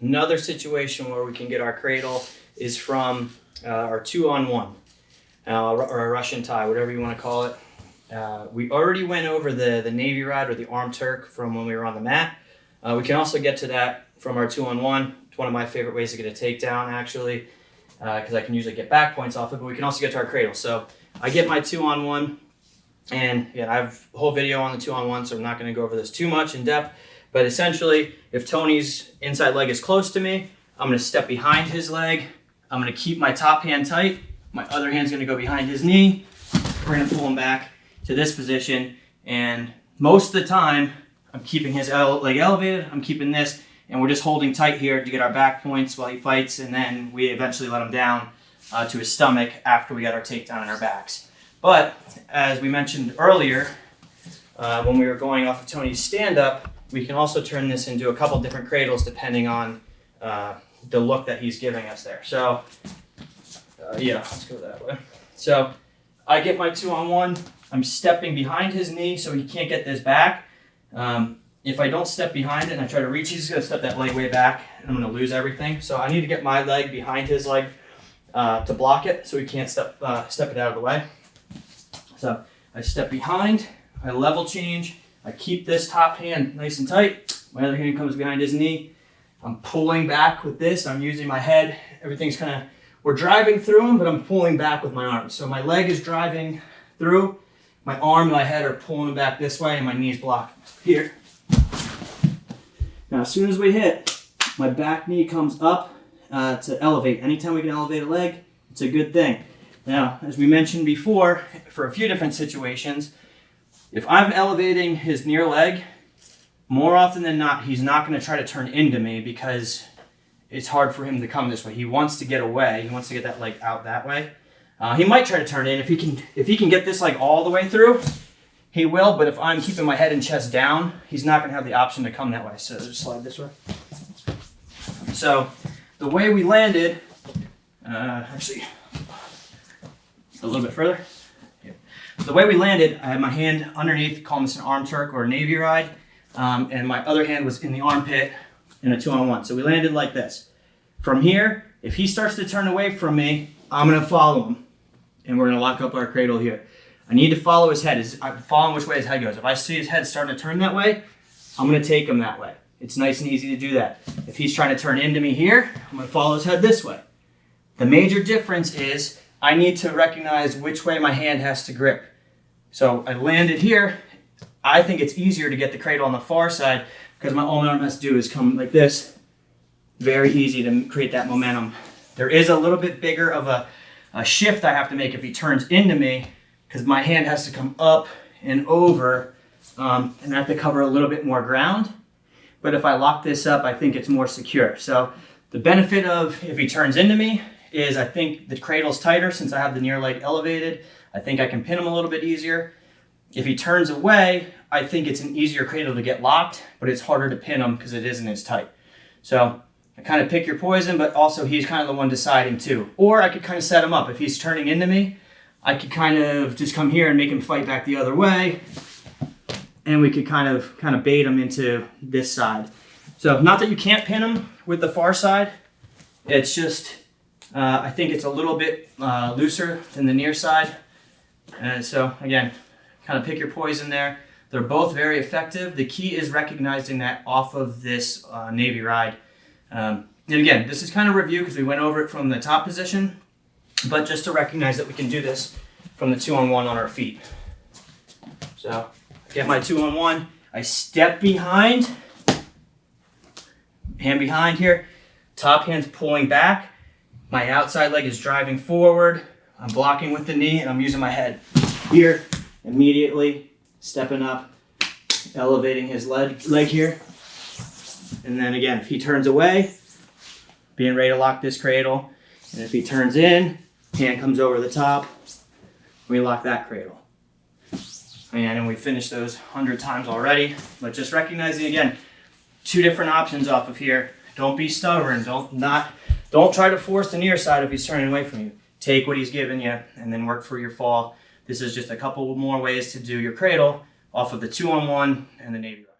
Another situation where we can get our cradle is from our 2-on-1 or a Russian tie, whatever you want to call it. We already went over the Navy ride or the arm Turk from when we were on the mat. We can also get to that from our 2-on-1. It's one of my favorite ways to get a takedown, actually, because I can usually get back points off it, but we can also get to our cradle. So I get my 2-on-1, and yeah, I have a whole video on the 2-on-1, so I'm not going to go over this too much in depth. But essentially, if Tony's inside leg is close to me, I'm going to step behind his leg. I'm going to keep my top hand tight. My other hand's going to go behind his knee. We're going to pull him back to this position, and most of the time, I'm keeping his leg elevated. I'm keeping this, and we're just holding tight here to get our back points while he fights, and then we eventually let him down to his stomach after we got our takedown in our backs. But as we mentioned earlier, when we were going off of Tony's stand-up, we can also turn this into a couple different cradles depending on the look that he's giving us there. So yeah, let's go that way. So I get my 2-on-1. I'm stepping behind his knee so he can't get this back. If I don't step behind it and I try to reach, he's going to step that leg way back, and I'm going to lose everything. So I need to get my leg behind his leg to block it so he can't step it out of the way. So I step behind, I level change, I keep this top hand nice and tight. My other hand comes behind his knee. I'm pulling back with this. I'm using my head. Everything's kind of, we're driving through him, but I'm pulling back with my arms. So my leg is driving through. My arm and my head are pulling back this way, and my knee's blocking here. Now, as soon as we hit, my back knee comes up to elevate. Anytime we can elevate a leg, it's a good thing. Now, as we mentioned before, for a few different situations, if I'm elevating his near leg, more often than not, he's not going to try to turn into me because it's hard for him to come this way. He wants to get away. He wants to get that leg out that way. He might try to turn in. If he can get this leg all the way through, he will. But if I'm keeping my head and chest down, he's not going to have the option to come that way. So just slide this way. So the way we landed, actually a little bit further. Yeah. The way we landed, I had my hand underneath, calling this an arm Turk or a Navy ride, and my other hand was in the armpit in a 2-on-1. So we landed like this. From here, if he starts to turn away from me, I'm going to follow him, and we're going to lock up our cradle here. I need to follow his head. I'm following which way his head goes. If I see his head starting to turn that way, I'm going to take him that way. It's nice and easy to do that. If he's trying to turn into me here, I'm going to follow his head this way. The major difference is I need to recognize which way my hand has to grip. So I landed here. I think it's easier to get the cradle on the far side because all my arm has to do is come like this. Very easy to create that momentum. There is a little bit bigger of a shift I have to make if he turns into me because my hand has to come up and over, and I have to cover a little bit more ground. But if I lock this up, I think it's more secure. So the benefit of if he turns into me is I think the cradle's tighter since I have the near leg elevated. I think I can pin him a little bit easier. If he turns away, I think it's an easier cradle to get locked, but it's harder to pin him because it isn't as tight. So I kind of pick your poison, but also he's kind of the one deciding too. Or I could kind of set him up. If he's turning into me, I could kind of just come here and make him fight back the other way. And we could kind of bait him into this side. So not that you can't pin him with the far side. It's just, I think it's a little bit looser than the near side. And so again, kind of pick your poison there. They're both very effective. The key is recognizing that off of this Navy ride. And again, this is kind of review because we went over it from the top position, but just to recognize that we can do this from the 2-on-1 on our feet. So I get my 2-on-1, I step behind, hand behind here, top hand's pulling back, my outside leg is driving forward, I'm blocking with the knee, and I'm using my head here, immediately stepping up, elevating his leg here. And then again, if he turns away, being ready to lock this cradle. And if he turns in, hand comes over the top, we lock that cradle. And we finished those 100 times already. But just recognizing again, two different options off of here. Don't be stubborn. Don't try to force the near side if he's turning away from you. Take what he's giving you and then work for your fall. This is just a couple more ways to do your cradle off of the 2-on-1 and the Navy ride.